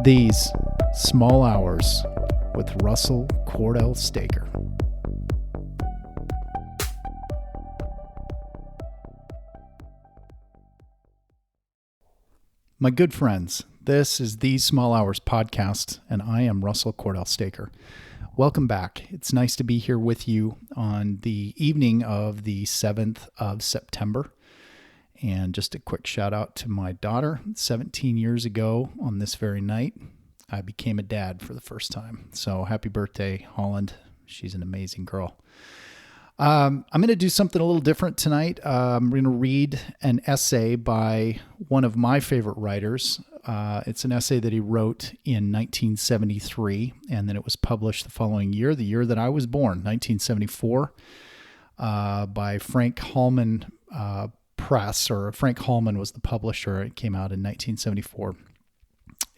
These Small Hours with Russell Cordell Staker. My good friends, this is These Small Hours podcast, and I am Russell Cordell Staker. Welcome back. It's nice to be here with you on the evening of the 7th of September. And just a quick shout out to my daughter. 17 years ago on this very night, I became a dad for the first time. So happy birthday, Holland. She's an amazing girl. I'm going to do something a little different tonight. I'm going to read an essay by one of my favorite writers. It's an essay that he wrote in 1973, and then it was published the following year, the year that I was born, 1974, by Frank Hallman Press, or Frank Hallman was the publisher. It came out in 1974.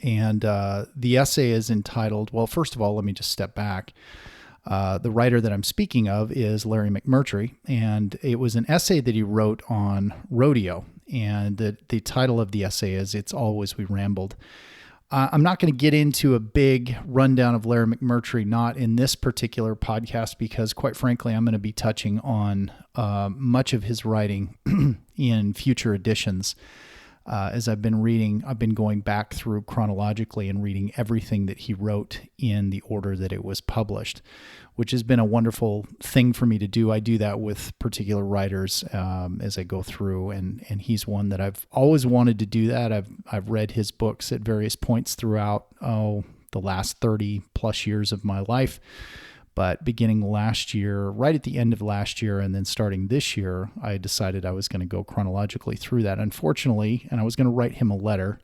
And the essay is entitled, well, first of all, let me just step back. The writer that I'm speaking of is Larry McMurtry, and it was an essay that he wrote on rodeo. And the title of the essay is It's Always We Rambled. I'm not going to get into a big rundown of Larry McMurtry, not in this particular podcast, because quite frankly, I'm going to be touching on much of his writing in future editions. As I've been reading, I've been going back through chronologically and reading everything that he wrote in the order that it was published, which has been a wonderful thing for me to do. I do that with particular writers as I go through, and he's one that I've always wanted to do that. I've read his books at various points throughout the last 30 plus years of my life. But beginning last year, right at the end of last year, and then starting this year, I decided I was going to go chronologically through that. Unfortunately, and I was going to write him a letter.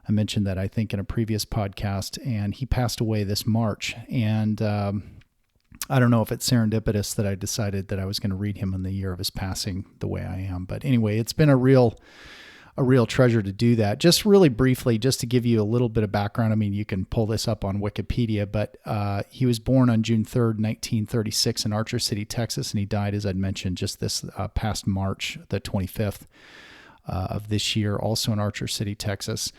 I mentioned that, I think, in a previous podcast, and he passed away this March. And I don't know if it's serendipitous that I decided that I was going to read him in the year of his passing the way I am. But anyway, it's been a real treasure to do that. Just really briefly, just to give you a little bit of background. I mean, you can pull this up on Wikipedia, but he was born on June 3rd, 1936 in Archer City, Texas, and he died, as I'd mentioned, just this past March, the 25th of this year, also in Archer City, Texas.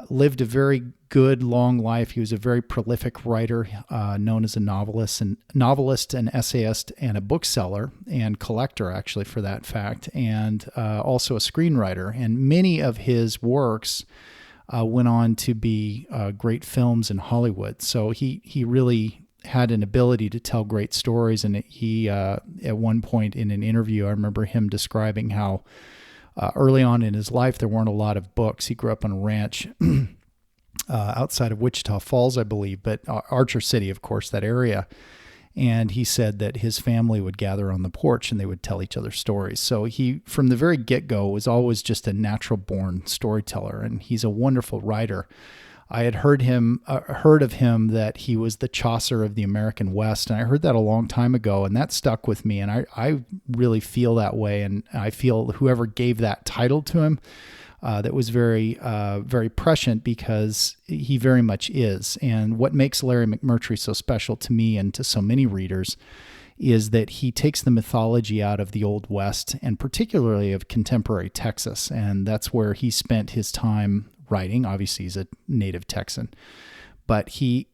Lived a very good, long life. He was a very prolific writer, known as a novelist, an essayist, and a bookseller and collector, actually, for that fact, and also a screenwriter. And many of his works went on to be great films in Hollywood. So he really had an ability to tell great stories. And he, at one point in an interview, I remember him describing how early on in his life, there weren't a lot of books. He grew up on a ranch outside of Wichita Falls, I believe, but Archer City, of course, that area. And he said that his family would gather on the porch and they would tell each other stories. So he, from the very get-go, was always just a natural-born storyteller, and he's a wonderful writer. I had heard of him that he was the Chaucer of the American West, and I heard that a long time ago, and that stuck with me, and I really feel that way, and I feel whoever gave that title to him, that was very, very prescient, because he very much is. And what makes Larry McMurtry so special to me and to so many readers is that he takes the mythology out of the Old West, and particularly of contemporary Texas, and that's where he spent his time writing. Obviously, he's a native Texan, but he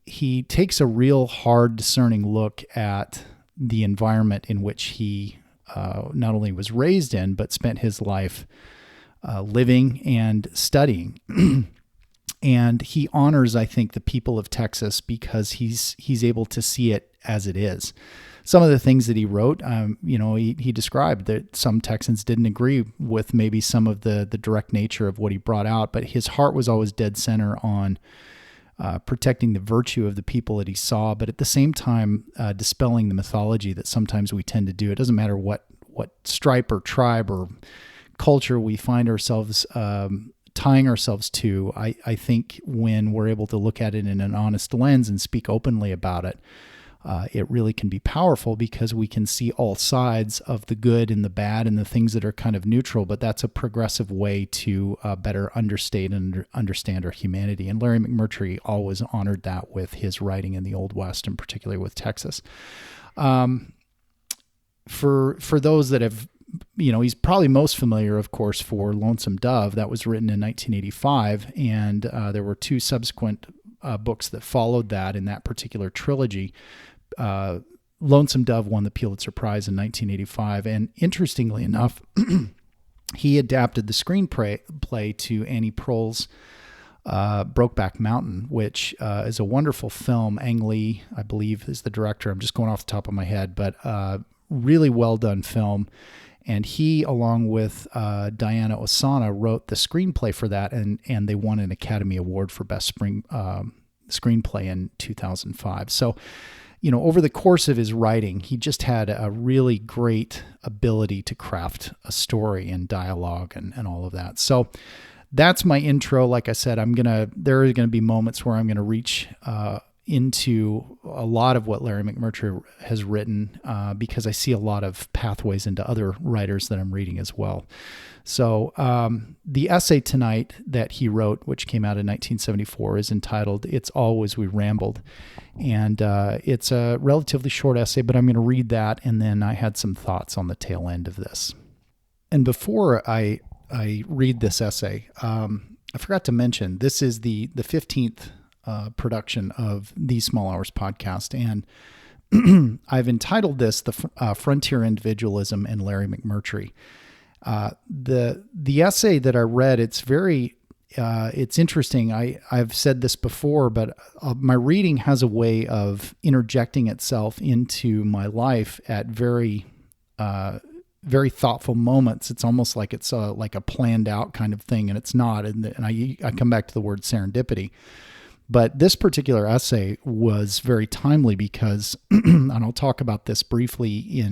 takes a real hard, discerning look at the environment in which he not only was raised in, but spent his life living and studying. And he honors, I think, the people of Texas because he's able to see it as it is. Some of the things that he wrote, he described that some Texans didn't agree with maybe some of the direct nature of what he brought out, but his heart was always dead center on protecting the virtue of the people that he saw, but at the same time, dispelling the mythology that sometimes we tend to do. It doesn't matter what stripe or tribe or culture we find ourselves tying ourselves to. I think when we're able to look at it in an honest lens and speak openly about it, it really can be powerful, because we can see all sides of the good and the bad and the things that are kind of neutral, but that's a progressive way to better understand our humanity. And Larry McMurtry always honored that with his writing in the Old West, and particularly with Texas. For those that have he's probably most familiar, of course, for Lonesome Dove. That was written in 1985, and there were two subsequent books that followed that in that particular trilogy. Lonesome Dove won the Pulitzer Prize in 1985, and interestingly enough, he adapted the screenplay to Annie Proulx's Brokeback Mountain, which is a wonderful film. Ang Lee, I believe, is the director. I'm just going off the top of my head, but really well done film. And he, along with Diana Ossana, wrote the screenplay for that, and they won an Academy Award for Best Screenplay in 2005. So, over the course of his writing, he just had a really great ability to craft a story and dialogue and all of that. So that's my intro. Like I said, there are going to be moments where I'm going to reach into a lot of what Larry McMurtry has written because I see a lot of pathways into other writers that I'm reading as well. So the essay tonight that he wrote, which came out in 1974, is entitled "It's Always We Rambled." And it's a relatively short essay, but I'm going to read that, and then I had some thoughts on the tail end of this. And before I read this essay, I forgot to mention, this is the 15th production of the Small Hours podcast, and I've entitled this "The Frontier Individualism and Larry McMurtry." The essay that I read, it's interesting. I've said this before, but my reading has a way of interjecting itself into my life at very thoughtful moments. It's almost like it's like a planned out kind of thing, and it's not. And I come back to the word serendipity. But this particular essay was very timely because, and I'll talk about this briefly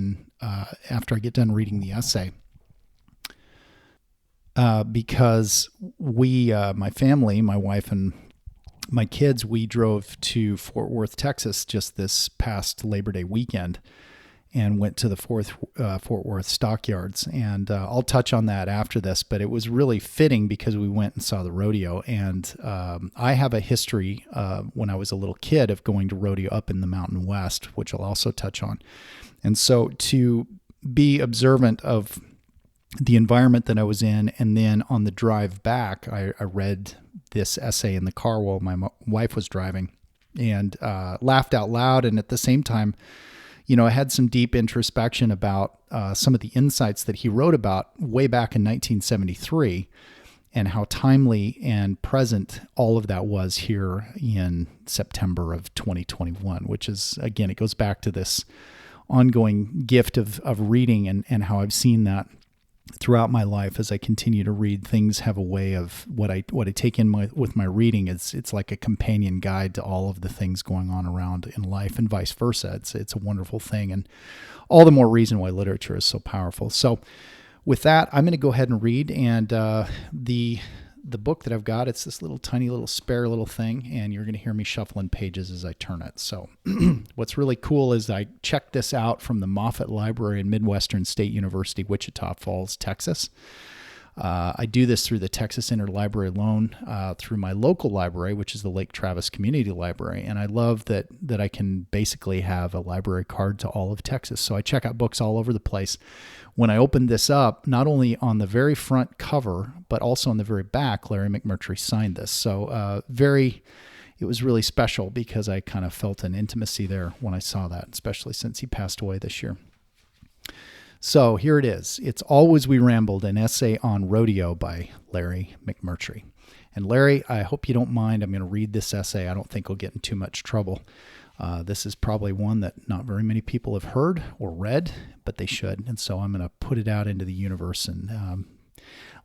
after I get done reading the essay. Because my family, my wife and my kids, we drove to Fort Worth, Texas just this past Labor Day weekend and went to the Fort Worth Stockyards. And I'll touch on that after this, but it was really fitting because we went and saw the rodeo. And I have a history when I was a little kid of going to rodeo up in the Mountain West, which I'll also touch on. And so to be observant of the environment that I was in, and then on the drive back, I read this essay in the car while my wife was driving, and laughed out loud. And at the same time, I had some deep introspection about some of the insights that he wrote about way back in 1973, and how timely and present all of that was here in September of 2021, which is, again, it goes back to this ongoing gift of reading and how I've seen that throughout my life as I continue to read. Things have a way of what I take in with my reading. It's like a companion guide to all of the things going on around in life, and vice versa. It's a wonderful thing, and all the more reason why literature is so powerful. So with that, I'm going to go ahead and read. And the book that I've got, it's this little tiny little spare little thing, and you're going to hear me shuffling pages as I turn it. So what's really cool is I checked this out from the Moffett Library in Midwestern State University, Wichita Falls, Texas. I do this through the Texas Interlibrary Loan through my local library, which is the Lake Travis Community Library. And I love that I can basically have a library card to all of Texas. So I check out books all over the place. When I opened this up, not only on the very front cover, but also on the very back, Larry McMurtry signed this. So it was really special because I kind of felt an intimacy there when I saw that, especially since he passed away this year. So here it is. It's Always We Rambled, an essay on rodeo by Larry McMurtry. And Larry, I hope you don't mind. I'm going to read this essay. I don't think I'll get in too much trouble. This is probably one that not very many people have heard or read, but they should. And so I'm going to put it out into the universe and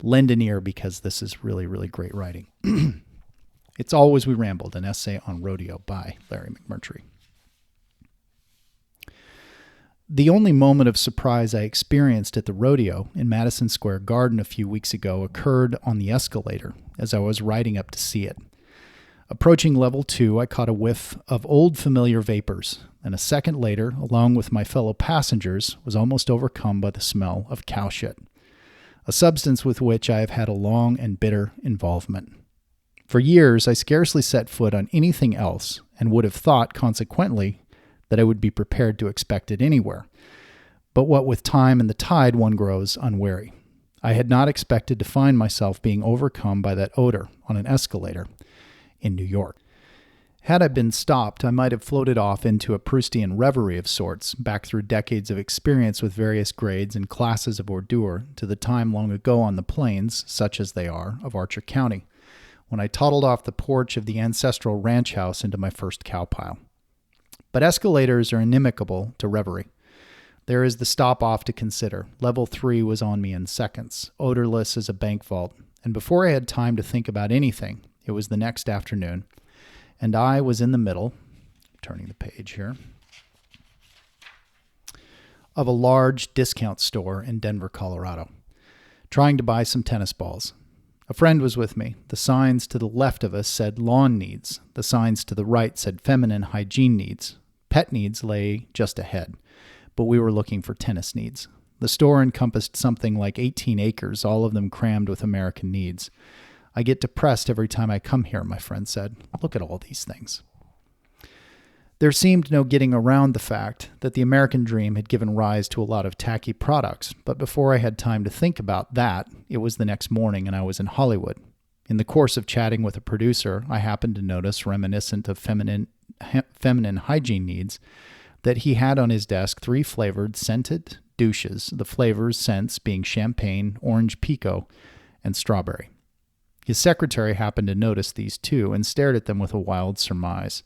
lend an ear, because this is really, really great writing. It's Always We Rambled, an essay on rodeo by Larry McMurtry. The only moment of surprise I experienced at the rodeo in Madison Square Garden a few weeks ago occurred on the escalator as I was riding up to see it. Approaching level 2, I caught a whiff of old familiar vapors, and a second later, along with my fellow passengers, was almost overcome by the smell of cow shit, a substance with which I have had a long and bitter involvement. For years, I scarcely set foot on anything else, and would have thought, consequently, that I would be prepared to expect it anywhere. But what with time and the tide, one grows unwary. I had not expected to find myself being overcome by that odor on an escalator in New York. Had I been stopped, I might have floated off into a Proustian reverie of sorts, back through decades of experience with various grades and classes of ordure, to the time long ago on the plains, such as they are, of Archer County, when I toddled off the porch of the ancestral ranch house into my first cow pile. But escalators are inimical to reverie. There is the stop-off to consider. Level 3 was on me in seconds, odorless as a bank vault, and before I had time to think about anything, it was the next afternoon, and I was in the middle, turning the page here, of a large discount store in Denver, Colorado, trying to buy some tennis balls. A friend was with me. The signs to the left of us said lawn needs. The signs to the right said feminine hygiene needs. Pet needs lay just ahead, but we were looking for tennis needs. The store encompassed something like 18 acres, all of them crammed with American needs. I get depressed every time I come here, my friend said. Look at all these things. There seemed no getting around the fact that the American dream had given rise to a lot of tacky products, but before I had time to think about that, it was the next morning and I was in Hollywood. In the course of chatting with a producer, I happened to notice, reminiscent of feminine hygiene needs, that he had on his desk 3 flavored scented douches, the flavors, scents being champagne, orange pico, and strawberry. His secretary happened to notice these too and stared at them with a wild surmise.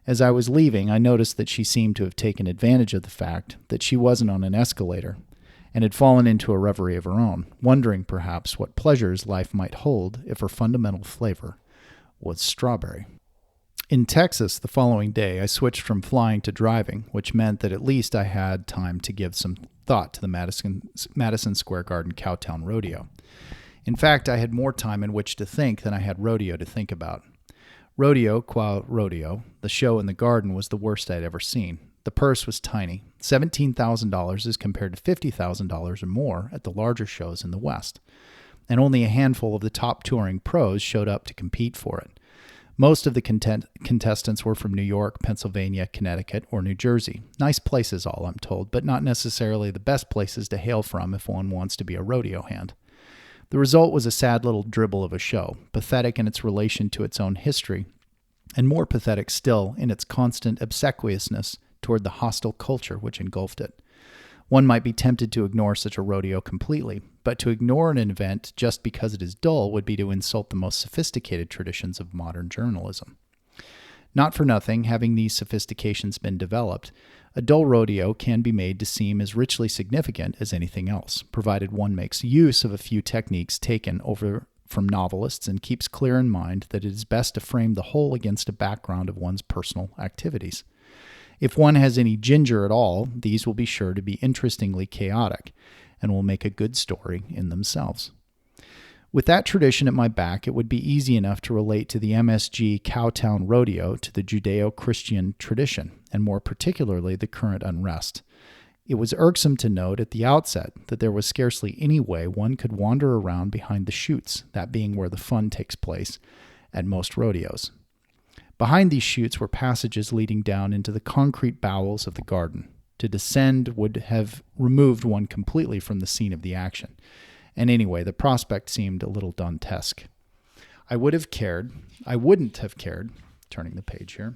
As I was leaving, I noticed that she seemed to have taken advantage of the fact that she wasn't on an escalator and had fallen into a reverie of her own, wondering perhaps what pleasures life might hold if her fundamental flavor was strawberry. In Texas the following day, I switched from flying to driving, which meant that at least I had time to give some thought to the Madison Square Garden Cowtown Rodeo. In fact, I had more time in which to think than I had rodeo to think about. Rodeo, qua rodeo, the show in the garden was the worst I'd ever seen. The purse was tiny, $17,000 as compared to $50,000 or more at the larger shows in the West, and only a handful of the top touring pros showed up to compete for it. Most of the contestants were from New York, Pennsylvania, Connecticut, or New Jersey. Nice places all, I'm told, but not necessarily the best places to hail from if one wants to be a rodeo hand. The result was a sad little dribble of a show, pathetic in its relation to its own history, and more pathetic still in its constant obsequiousness toward the hostile culture which engulfed it. One might be tempted to ignore such a rodeo completely, but to ignore an event just because it is dull would be to insult the most sophisticated traditions of modern journalism. Not for nothing, having these sophistications been developed, a dull rodeo can be made to seem as richly significant as anything else, provided one makes use of a few techniques taken over from novelists and keeps clear in mind that it is best to frame the whole against a background of one's personal activities. If one has any ginger at all, these will be sure to be interestingly chaotic and will make a good story in themselves. With that tradition at my back, it would be easy enough to relate to the MSG Cowtown Rodeo to the Judeo-Christian tradition, and more particularly the current unrest. It was irksome to note at the outset that there was scarcely any way one could wander around behind the chutes, that being where the fun takes place at most rodeos. Behind these chutes were passages leading down into the concrete bowels of the garden. To descend would have removed one completely from the scene of the action. And anyway, the prospect seemed a little Dantesque. I wouldn't have cared, turning the page here,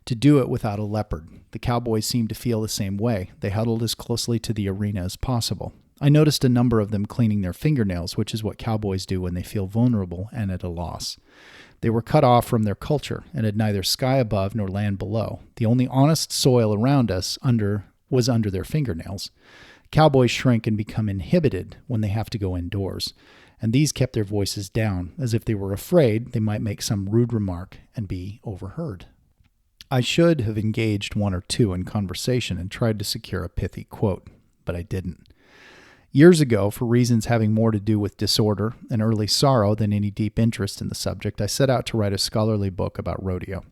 to do it without a leopard. The cowboys seemed to feel the same way. They huddled as closely to the arena as possible. I noticed a number of them cleaning their fingernails, which is what cowboys do when they feel vulnerable and at a loss. They were cut off from their culture and had neither sky above nor land below. The only honest soil around us was under their fingernails. Cowboys shrink and become inhibited when they have to go indoors, and these kept their voices down, as if they were afraid they might make some rude remark and be overheard. I should have engaged one or two in conversation and tried to secure a pithy quote, but I didn't. Years ago, for reasons having more to do with disorder and early sorrow than any deep interest in the subject, I set out to write a scholarly book about rodeo.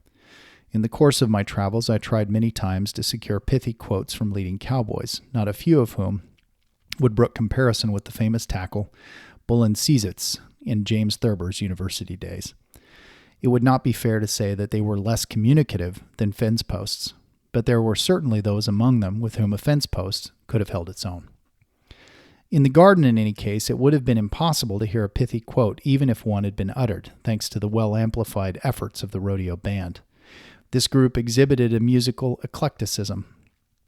In the course of my travels, I tried many times to secure pithy quotes from leading cowboys, not a few of whom would brook comparison with the famous tackle Bullen-Cizitz in James Thurber's university days. It would not be fair to say that they were less communicative than fence posts, but there were certainly those among them with whom a fence post could have held its own. In the garden, in any case, it would have been impossible to hear a pithy quote, even if one had been uttered, thanks to the well-amplified efforts of the rodeo band. This group exhibited a musical eclecticism,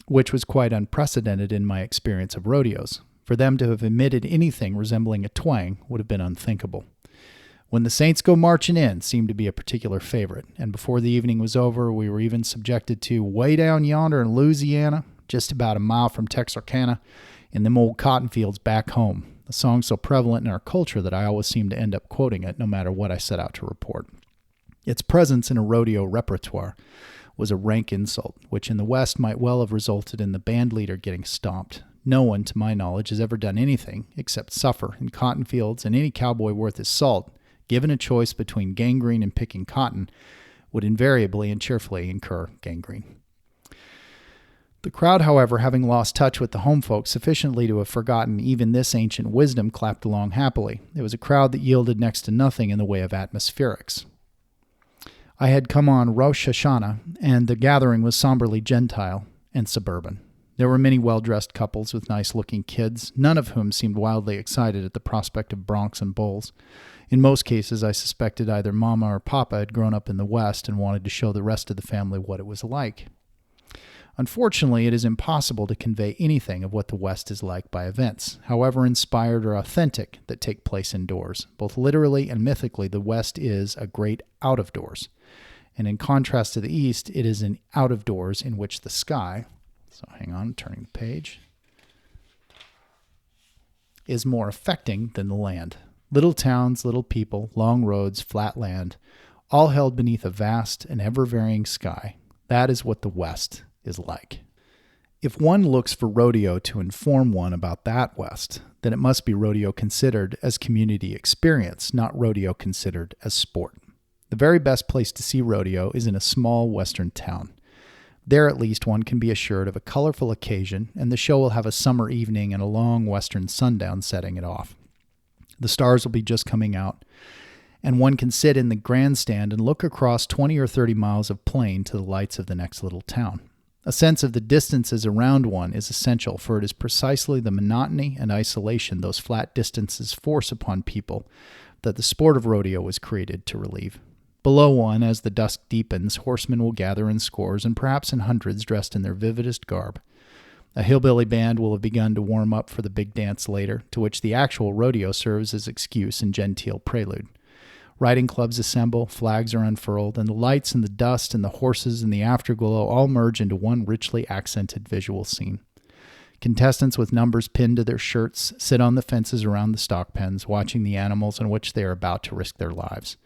which was quite unprecedented in my experience of rodeos. For them to have emitted anything resembling a twang would have been unthinkable. When the Saints Go Marching In seemed to be a particular favorite, and before the evening was over, we were even subjected to Way Down Yonder in Louisiana, just about a mile from Texarkana, in them old cotton fields back home, a song so prevalent in our culture that I always seem to end up quoting it no matter what I set out to report. Its presence in a rodeo repertoire was a rank insult, which in the West might well have resulted in the band leader getting stomped. No one, to my knowledge, has ever done anything except suffer in cotton fields, and any cowboy worth his salt, given a choice between gangrene and picking cotton, would invariably and cheerfully incur gangrene. The crowd, however, having lost touch with the home folks sufficiently to have forgotten even this ancient wisdom, clapped along happily. It was a crowd that yielded next to nothing in the way of atmospherics. I had come on Rosh Hashanah, and the gathering was somberly Gentile and suburban. There were many well-dressed couples with nice-looking kids, none of whom seemed wildly excited at the prospect of broncs and bulls. In most cases, I suspected either Mama or Papa had grown up in the West and wanted to show the rest of the family what it was like. Unfortunately, it is impossible to convey anything of what the West is like by events, however inspired or authentic, that take place indoors. Both literally and mythically, the West is a great out-of-doors. And in contrast to the East, it is an out-of-doors in which the sky, so hang on, turning the page, is more affecting than the land. Little towns, little people, long roads, flat land, all held beneath a vast and ever-varying sky. That is what the West is like. If one looks for rodeo to inform one about that West, then it must be rodeo considered as community experience, not rodeo considered as sport. The very best place to see rodeo is in a small western town. There at least one can be assured of a colorful occasion, and the show will have a summer evening and a long western sundown setting it off. The stars will be just coming out, and one can sit in the grandstand and look across 20 or 30 miles of plain to the lights of the next little town. A sense of the distances around one is essential, for it is precisely the monotony and isolation those flat distances force upon people that the sport of rodeo was created to relieve. Below one, as the dusk deepens, horsemen will gather in scores and perhaps in hundreds dressed in their vividest garb. A hillbilly band will have begun to warm up for the big dance later, to which the actual rodeo serves as excuse and genteel prelude. Riding clubs assemble, flags are unfurled, and the lights and the dust and the horses and the afterglow all merge into one richly accented visual scene. Contestants with numbers pinned to their shirts sit on the fences around the stock pens, watching the animals on which they are about to risk their lives.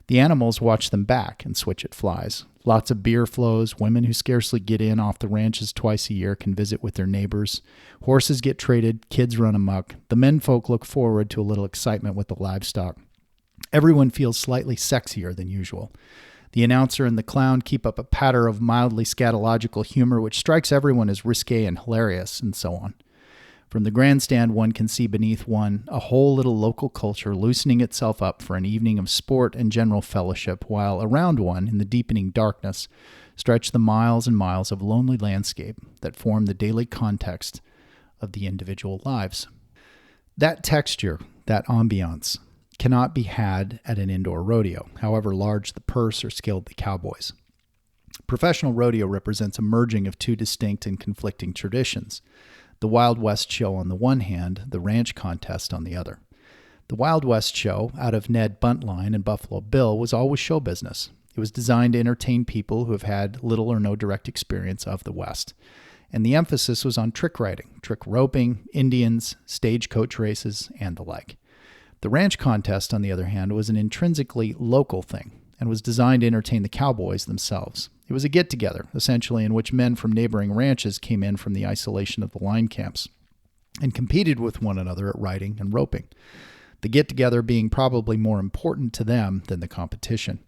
The animals watch them back and switch at flies. Lots of beer flows. Women who scarcely get in off the ranches twice a year can visit with their neighbors. Horses get traded. Kids run amok. The menfolk look forward to a little excitement with the livestock. Everyone feels slightly sexier than usual. The announcer and the clown keep up a patter of mildly scatological humor which strikes everyone as risque and hilarious, and so on. From the grandstand, one can see beneath one a whole little local culture loosening itself up for an evening of sport and general fellowship, while around one, in the deepening darkness, stretch the miles and miles of lonely landscape that form the daily context of the individual lives. That texture, that ambiance, cannot be had at an indoor rodeo, however large the purse or skilled the cowboys. Professional rodeo represents a merging of two distinct and conflicting traditions. The Wild West show on the one hand, the ranch contest on the other. The Wild West show, out of Ned Buntline and Buffalo Bill, was always show business. It was designed to entertain people who have had little or no direct experience of the West. And the emphasis was on trick riding, trick roping, Indians, stagecoach races, and the like. The ranch contest, on the other hand, was an intrinsically local thing and was designed to entertain the cowboys themselves. It was a get-together, essentially, in which men from neighboring ranches came in from the isolation of the line camps and competed with one another at riding and roping, the get-together being probably more important to them than the competition.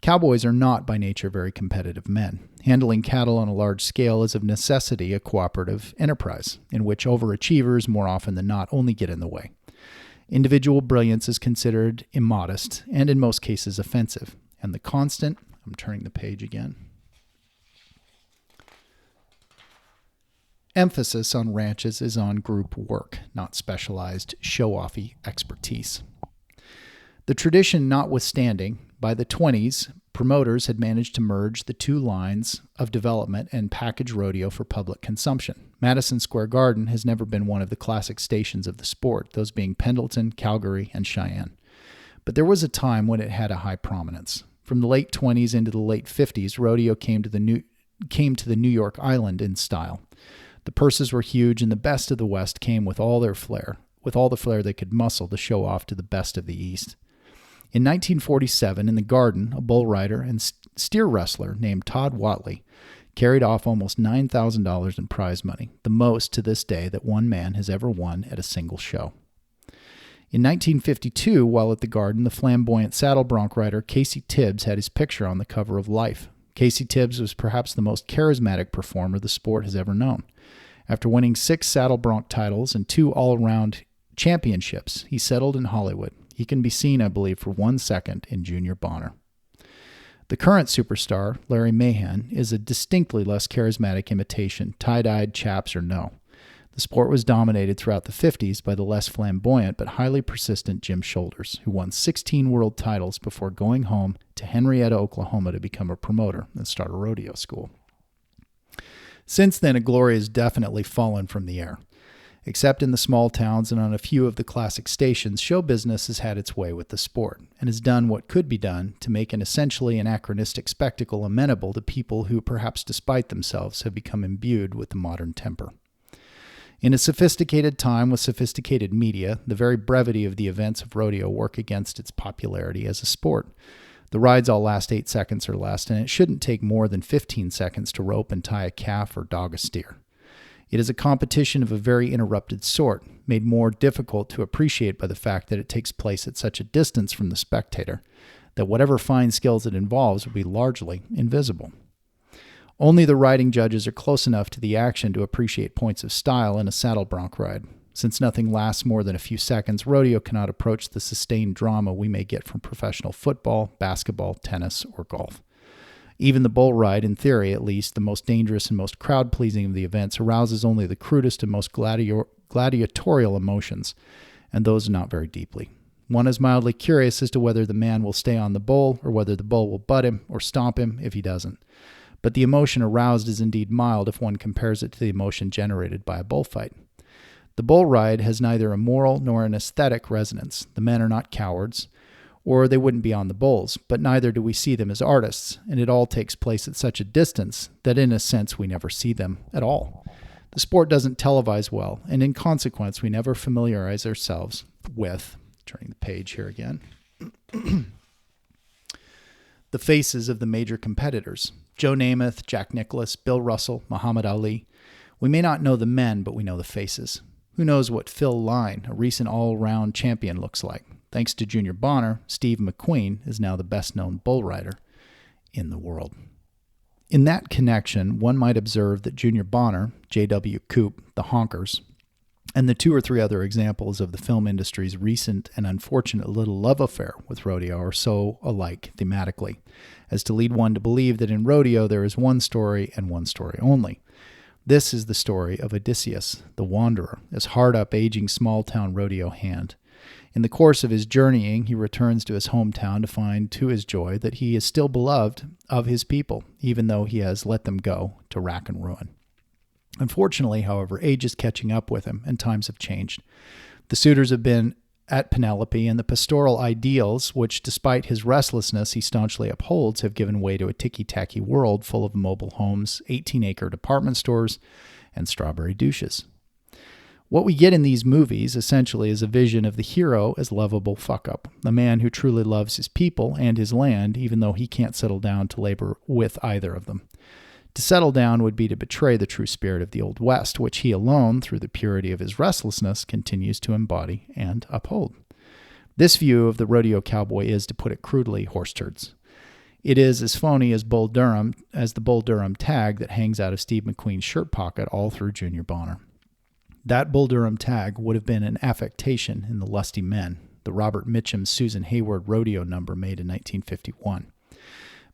Cowboys are not by nature very competitive men. Handling cattle on a large scale is of necessity a cooperative enterprise, in which overachievers more often than not only get in the way. Individual brilliance is considered immodest and in most cases offensive, and the constant, I'm turning the page again, emphasis on ranches is on group work, not specialized show-offy expertise. The tradition notwithstanding, by the 20s, promoters had managed to merge the two lines of development and package rodeo for public consumption. Madison Square Garden has never been one of the classic stations of the sport, those being Pendleton, Calgary, and Cheyenne. But there was a time when it had a high prominence. From the late 20s into the late 50s, rodeo came to the New York Island in style. The purses were huge, and the best of the West came with all the flair they could muscle to show off to the best of the East. In 1947, in the Garden, a bull rider and steer wrestler named Todd Whatley carried off almost $9,000 in prize money, the most to this day that one man has ever won at a single show. In 1952, while at the Garden, the flamboyant saddle bronc rider Casey Tibbs had his picture on the cover of Life. Casey Tibbs was perhaps the most charismatic performer the sport has ever known. After winning 6 saddle bronc titles and 2 all-around championships, he settled in Hollywood. He can be seen, I believe, for 1 second in Junior Bonner. The current superstar, Larry Mahan, is a distinctly less charismatic imitation, tie-dyed chaps or no. The sport was dominated throughout the 50s by the less flamboyant but highly persistent Jim Shoulders, who won 16 world titles before going home to Henrietta, Oklahoma to become a promoter and start a rodeo school. Since then, a glory has definitely fallen from the air. Except in the small towns and on a few of the classic stations, show business has had its way with the sport and has done what could be done to make an essentially anachronistic spectacle amenable to people who, perhaps despite themselves, have become imbued with the modern temper. In a sophisticated time with sophisticated media, the very brevity of the events of rodeo work against its popularity as a sport. The rides all last 8 seconds or less, and it shouldn't take more than 15 seconds to rope and tie a calf or dog a steer. It is a competition of a very interrupted sort, made more difficult to appreciate by the fact that it takes place at such a distance from the spectator that whatever fine skills it involves will be largely invisible. Only the riding judges are close enough to the action to appreciate points of style in a saddle bronc ride. Since nothing lasts more than a few seconds, rodeo cannot approach the sustained drama we may get from professional football, basketball, tennis, or golf. Even the bull ride, in theory at least, the most dangerous and most crowd-pleasing of the events, arouses only the crudest and most gladiatorial emotions, and those not very deeply. One is mildly curious as to whether the man will stay on the bull, or whether the bull will butt him or stomp him if he doesn't. But the emotion aroused is indeed mild if one compares it to the emotion generated by a bullfight. The bull ride has neither a moral nor an aesthetic resonance. The men are not cowards, or they wouldn't be on the bulls, but neither do we see them as artists, and it all takes place at such a distance that in a sense we never see them at all. The sport doesn't televise well, and in consequence we never familiarize ourselves with, turning the page here again, the faces of the major competitors. Joe Namath, Jack Nicklaus, Bill Russell, Muhammad Ali. We may not know the men, but we know the faces. Who knows what Phil Line, a recent all-around champion, looks like? Thanks to Junior Bonner, Steve McQueen is now the best-known bull rider in the world. In that connection, one might observe that Junior Bonner, J.W. Coop, the Honkers, and the 2 or 3 other examples of the film industry's recent and unfortunate little love affair with rodeo are so alike thematically, as to lead one to believe that in rodeo there is one story and one story only. This is the story of Odysseus, the wanderer, as hard-up, aging small-town rodeo hand. In the course of his journeying, he returns to his hometown to find, to his joy, that he is still beloved of his people, even though he has let them go to rack and ruin. Unfortunately, however, age is catching up with him, and times have changed. The suitors have been at Penelope, and the pastoral ideals, which, despite his restlessness, he staunchly upholds, have given way to a ticky-tacky world full of mobile homes, 18-acre department stores, and strawberry douches. What we get in these movies, essentially, is a vision of the hero as lovable fuck-up, a man who truly loves his people and his land, even though he can't settle down to labor with either of them. To settle down would be to betray the true spirit of the Old West, which he alone, through the purity of his restlessness, continues to embody and uphold. This view of the rodeo cowboy is, to put it crudely, horse turds. It is as phony as the Bull Durham tag that hangs out of Steve McQueen's shirt pocket all through Junior Bonner. That Bull Durham tag would have been an affectation in The Lusty Men, the Robert Mitchum Susan Hayward rodeo number made in 1951.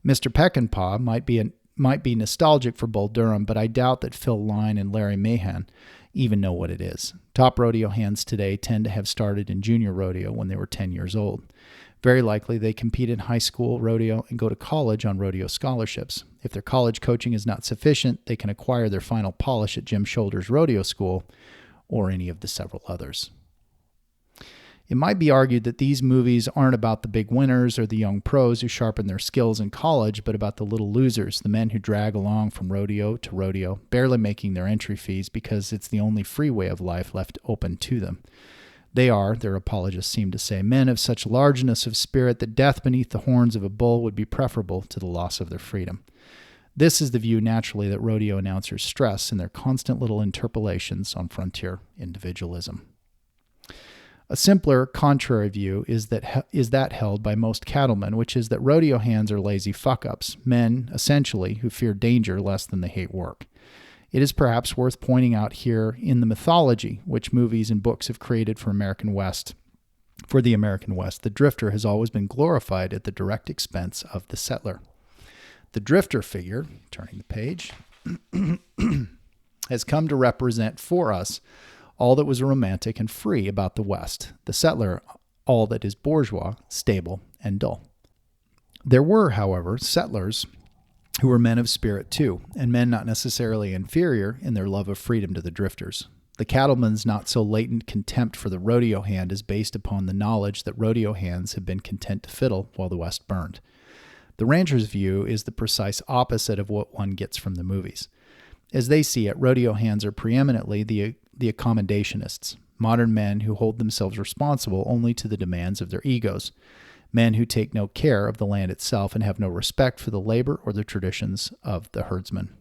Mr. Peckinpah might be might be nostalgic for Bull Durham, but I doubt that Phil Line and Larry Mahan even know what it is. Top rodeo hands today tend to have started in junior rodeo when they were 10 years old. Very likely they compete in high school rodeo and go to college on rodeo scholarships. If their college coaching is not sufficient, they can acquire their final polish at Jim Shoulder's rodeo school or any of the several others. It might be argued that these movies aren't about the big winners or the young pros who sharpen their skills in college, but about the little losers, the men who drag along from rodeo to rodeo, barely making their entry fees because it's the only free way of life left open to them. They are, their apologists seem to say, men of such largeness of spirit that death beneath the horns of a bull would be preferable to the loss of their freedom. This is the view naturally that rodeo announcers stress in their constant little interpolations on frontier individualism. A simpler, contrary view is that held by most cattlemen, which is that rodeo hands are lazy fuck-ups, men, essentially, who fear danger less than they hate work. It is perhaps worth pointing out here in the mythology which movies and books have created for the American West, the drifter has always been glorified at the direct expense of the settler. The drifter figure, turning the page, has come to represent for us all that was romantic and free about the West, the settler, all that is bourgeois, stable, and dull. There were, however, settlers who were men of spirit too, and men not necessarily inferior in their love of freedom to the drifters. The cattleman's not so latent contempt for the rodeo hand is based upon the knowledge that rodeo hands have been content to fiddle while the West burned. The rancher's view is the precise opposite of what one gets from the movies. As they see it, rodeo hands are preeminently the accommodationists, modern men who hold themselves responsible only to the demands of their egos, men who take no care of the land itself and have no respect for the labor or the traditions of the herdsman.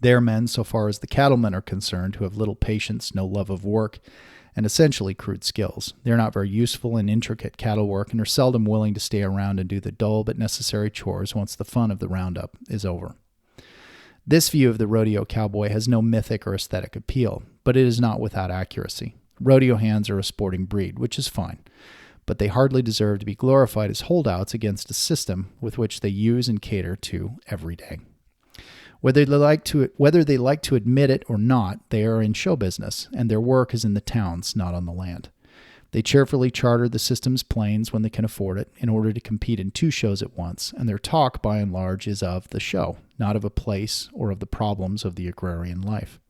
They are men, so far as the cattlemen are concerned, who have little patience, no love of work, and essentially crude skills. They are not very useful in intricate cattle work and are seldom willing to stay around and do the dull but necessary chores once the fun of the roundup is over. This view of the rodeo cowboy has no mythic or aesthetic appeal, but it is not without accuracy. Rodeo hands are a sporting breed, which is fine, but they hardly deserve to be glorified as holdouts against a system with which they use and cater to every day. Whether they like to admit it or not, they are in show business, and their work is in the towns, not on the land. They cheerfully charter the system's planes when they can afford it in order to compete in 2 shows at once, and their talk, by and large, is of the show, not of a place or of the problems of the agrarian life.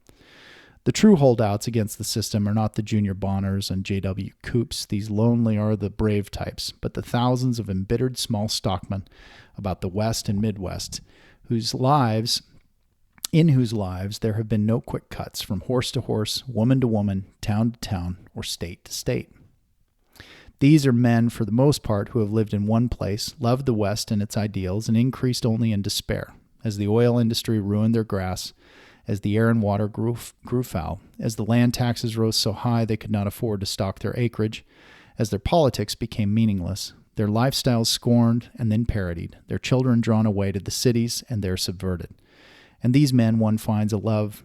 The true holdouts against the system are not the Junior Bonners and J.W. Coops, these lonely are the brave types, but the thousands of embittered small stockmen about the West and Midwest, in whose lives there have been no quick cuts from horse to horse, woman to woman, town to town, or state to state. These are men, for the most part, who have lived in one place, loved the West and its ideals, and increased only in despair, as the oil industry ruined their grass, as the air and water grew foul, as the land taxes rose so high they could not afford to stock their acreage, as their politics became meaningless, their lifestyles scorned and then parodied, their children drawn away to the cities and there subverted. And in these men one finds a love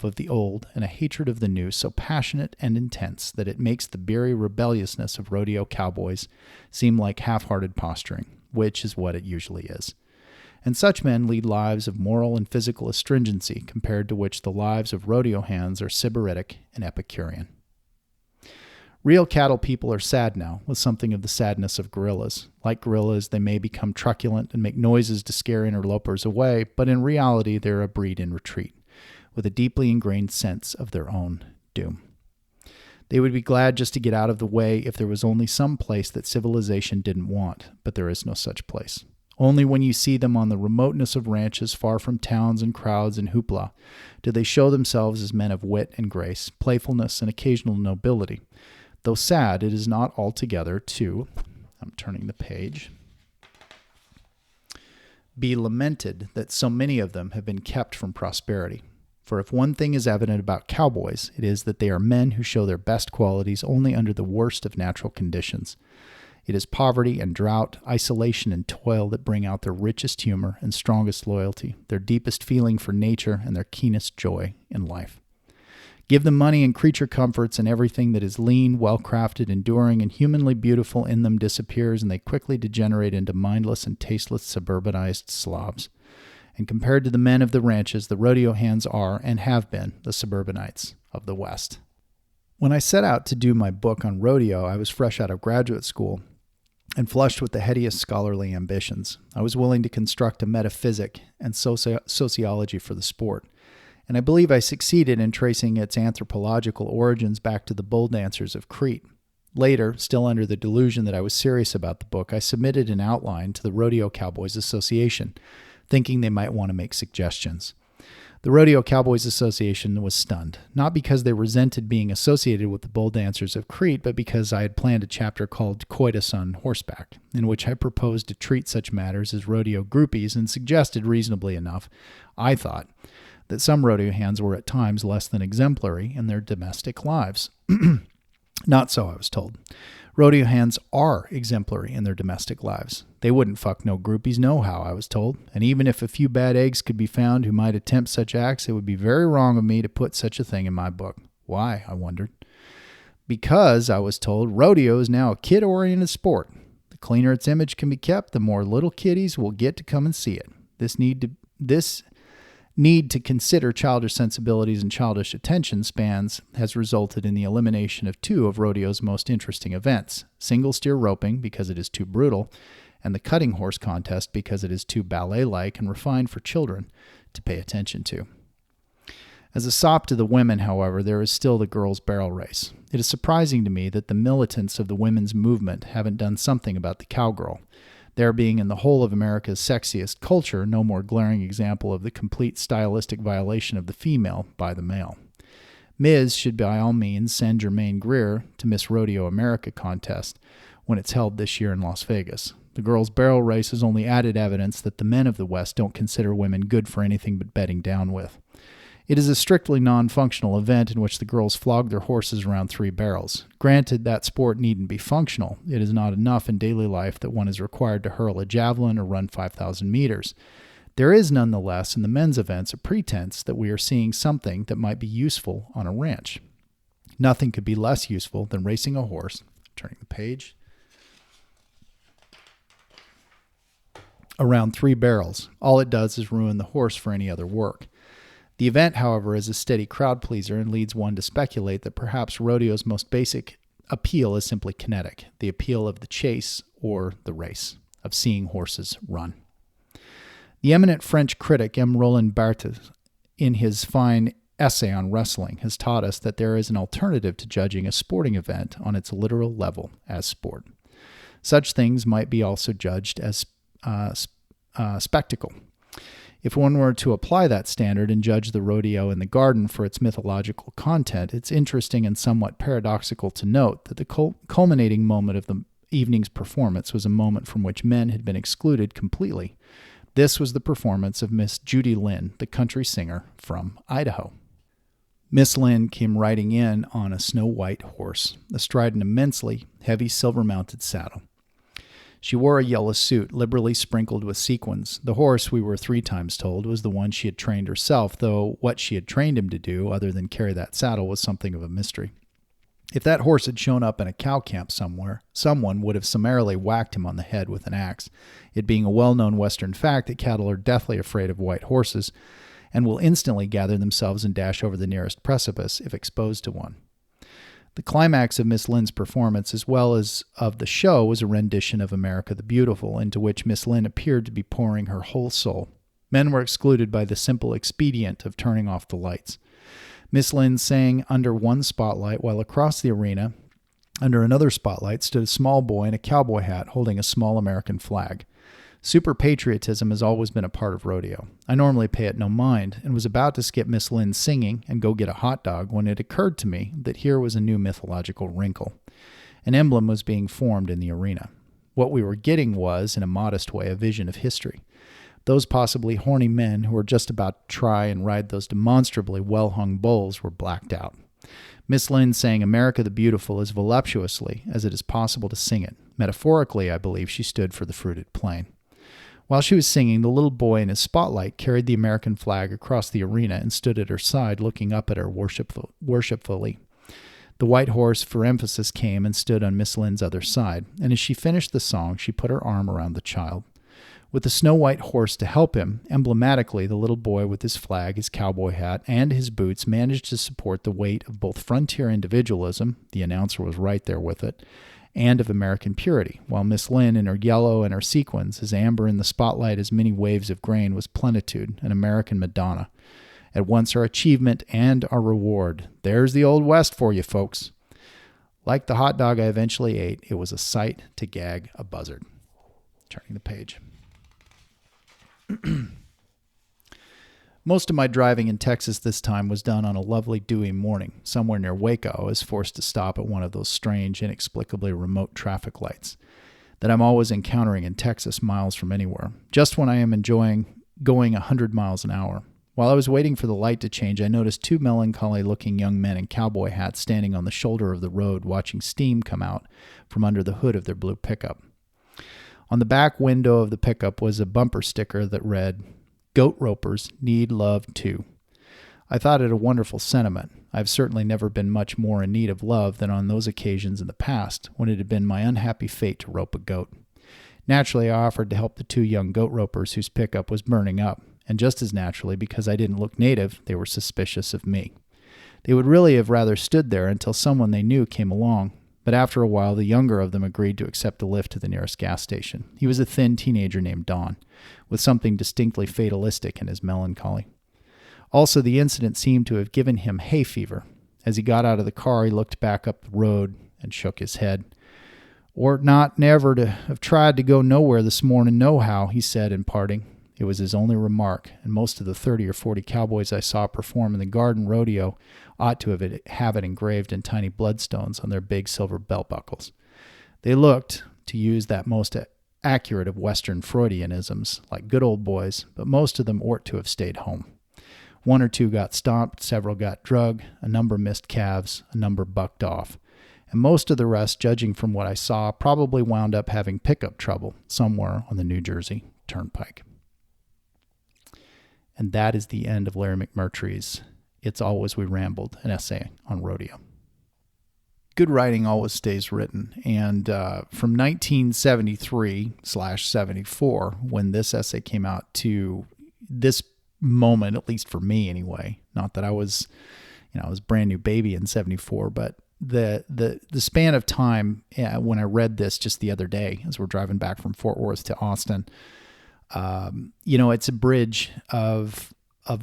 of the old and a hatred of the new so passionate and intense that it makes the beery rebelliousness of rodeo cowboys seem like half-hearted posturing, which is what it usually is. And such men lead lives of moral and physical astringency compared to which the lives of rodeo hands are sybaritic and epicurean. Real cattle people are sad now, with something of the sadness of gorillas. Like gorillas, they may become truculent and make noises to scare interlopers away, but in reality they're a breed in retreat, with a deeply ingrained sense of their own doom. They would be glad just to get out of the way if there was only some place that civilization didn't want, but there is no such place. Only when you see them on the remoteness of ranches far from towns and crowds and hoopla do they show themselves as men of wit and grace, playfulness and occasional nobility. Though sad, it is not altogether to, I'm turning the page, be lamented that so many of them have been kept from prosperity. For if one thing is evident about cowboys, it is that they are men who show their best qualities only under the worst of natural conditions. It is poverty and drought, isolation and toil that bring out their richest humor and strongest loyalty, their deepest feeling for nature and their keenest joy in life. Give them money and creature comforts, and everything that is lean, well-crafted, enduring, and humanly beautiful in them disappears, and they quickly degenerate into mindless and tasteless suburbanized slobs. And compared to the men of the ranches, the rodeo hands are, and have been, the suburbanites of the West. When I set out to do my book on rodeo, I was fresh out of graduate school and flushed with the headiest scholarly ambitions. I was willing to construct a metaphysic and sociology for the sport, and I believe I succeeded in tracing its anthropological origins back to the bull dancers of Crete. Later, still under the delusion that I was serious about the book, I submitted an outline to the Rodeo Cowboys Association, thinking they might want to make suggestions. The Rodeo Cowboys Association was stunned, not because they resented being associated with the bull dancers of Crete, but because I had planned a chapter called Coitus on Horseback, in which I proposed to treat such matters as rodeo groupies and suggested, reasonably enough, I thought, that some rodeo hands were at times less than exemplary in their domestic lives. Not so, I was told. Rodeo hands are exemplary in their domestic lives. They wouldn't fuck no groupies nohow, I was told, and even if a few bad eggs could be found who might attempt such acts, it would be very wrong of me to put such a thing in my book. Why, I wondered. Because, I was told, rodeo is now a kid-oriented sport. The cleaner its image can be kept, the more little kiddies will get to come and see it. This need to consider childish sensibilities and childish attention spans has resulted in the elimination of two of rodeo's most interesting events, single steer roping because it is too brutal, and the cutting horse contest because it is too ballet-like and refined for children to pay attention to. As a sop to the women, however, there is still the girls' barrel race. It is surprising to me that the militants of the women's movement haven't done something about the cowgirl, there being in the whole of America's sexiest culture no more glaring example of the complete stylistic violation of the female by the male. Ms. should by all means send Germaine Greer to Miss Rodeo America contest when it's held this year in Las Vegas. The girls' barrel race is only added evidence that the men of the West don't consider women good for anything but bedding down with. It is a strictly non-functional event in which the girls flog their horses around three barrels. Granted, that sport needn't be functional. It is not enough in daily life that one is required to hurl a javelin or run 5,000 meters. There is nonetheless in the men's events a pretense that we are seeing something that might be useful on a ranch. Nothing could be less useful than racing a horse, turning the page, around three barrels. All it does is ruin the horse for any other work. The event, however, is a steady crowd pleaser and leads one to speculate that perhaps rodeo's most basic appeal is simply kinetic, the appeal of the chase or the race, of seeing horses run. The eminent French critic M. Roland Barthes, in his fine essay on wrestling, has taught us that there is an alternative to judging a sporting event on its literal level as sport. Such things might be also judged as spectacle. If one were to apply that standard and judge the rodeo in the garden for its mythological content, it's interesting and somewhat paradoxical to note that the culminating moment of the evening's performance was a moment from which men had been excluded completely. This was the performance of Miss Judy Lynn, the country singer from Idaho. Miss Lynn came riding in on a snow-white horse, astride an immensely heavy silver-mounted saddle. She wore a yellow suit, liberally sprinkled with sequins. The horse, we were 3 times told, was the one she had trained herself, though what she had trained him to do, other than carry that saddle, was something of a mystery. If that horse had shown up in a cow camp somewhere, someone would have summarily whacked him on the head with an axe, it being a well-known Western fact that cattle are deathly afraid of white horses and will instantly gather themselves and dash over the nearest precipice if exposed to one. The climax of Miss Lynn's performance, as well as of the show, was a rendition of America the Beautiful, into which Miss Lynn appeared to be pouring her whole soul. Men were excluded by the simple expedient of turning off the lights. Miss Lynn sang under one spotlight, while across the arena, under another spotlight, stood a small boy in a cowboy hat holding a small American flag. Super patriotism has always been a part of rodeo. I normally pay it no mind, and was about to skip Miss Lynn singing and go get a hot dog when it occurred to me that here was a new mythological wrinkle. An emblem was being formed in the arena. What we were getting was, in a modest way, a vision of history. Those possibly horny men who were just about to try and ride those demonstrably well-hung bulls were blacked out. Miss Lynn sang America the Beautiful as voluptuously as it is possible to sing it. Metaphorically, I believe she stood for the fruited plain. While she was singing, the little boy in his spotlight carried the American flag across the arena and stood at her side, looking up at her worshipfully. The white horse, for emphasis, came and stood on Miss Lynn's other side, and as she finished the song, she put her arm around the child. With the snow-white horse to help him, emblematically, the little boy with his flag, his cowboy hat, and his boots managed to support the weight of both frontier individualism, the announcer was right there with it, and of American purity, while Miss Lynn in her yellow and her sequins, as amber in the spotlight as many waves of grain, was plenitude, an American Madonna. At once our achievement and our reward. There's the Old West for you, folks. Like the hot dog I eventually ate, it was a sight to gag a buzzard. Turning the page. Most of my driving in Texas this time was done on a lovely dewy morning. Somewhere near Waco, I was forced to stop at one of those strange, inexplicably remote traffic lights that I'm always encountering in Texas miles from anywhere, just when I am enjoying going 100 miles an hour. While I was waiting for the light to change, I noticed two melancholy-looking young men in cowboy hats standing on the shoulder of the road watching steam come out from under the hood of their blue pickup. On the back window of the pickup was a bumper sticker that read, "Goat ropers need love too." I thought it a wonderful sentiment. I've certainly never been much more in need of love than on those occasions in the past when it had been my unhappy fate to rope a goat. Naturally, I offered to help the two young goat ropers whose pickup was burning up, and just as naturally, because I didn't look native, they were suspicious of me. They would really have rather stood there until someone they knew came along, but after a while, the younger of them agreed to accept a lift to the nearest gas station. He was a thin teenager named Don, with something distinctly fatalistic in his melancholy. Also, the incident seemed to have given him hay fever. As he got out of the car, he looked back up the road and shook his head. "Or not never to have tried to go nowhere this morning nohow," he said in parting. It was his only remark, and most of the 30 or 40 cowboys I saw perform in the Garden Rodeo ought to have it engraved in tiny bloodstones on their big silver belt buckles. They looked, to use that most accurate of Western Freudianisms, like good old boys, but most of them ought to have stayed home. One or two got stomped, several got drugged, a number missed calves, a number bucked off, and most of the rest, judging from what I saw, probably wound up having pickup trouble somewhere on the New Jersey Turnpike. And that is the end of Larry McMurtry's It's Always We Rambled, an essay on rodeo. Good writing always stays written. And from 1973/74, when this essay came out, to this moment, at least for me anyway, not that I was a brand new baby in 74, but the span of time when I read this just the other day, as we're driving back from Fort Worth to Austin, it's a bridge of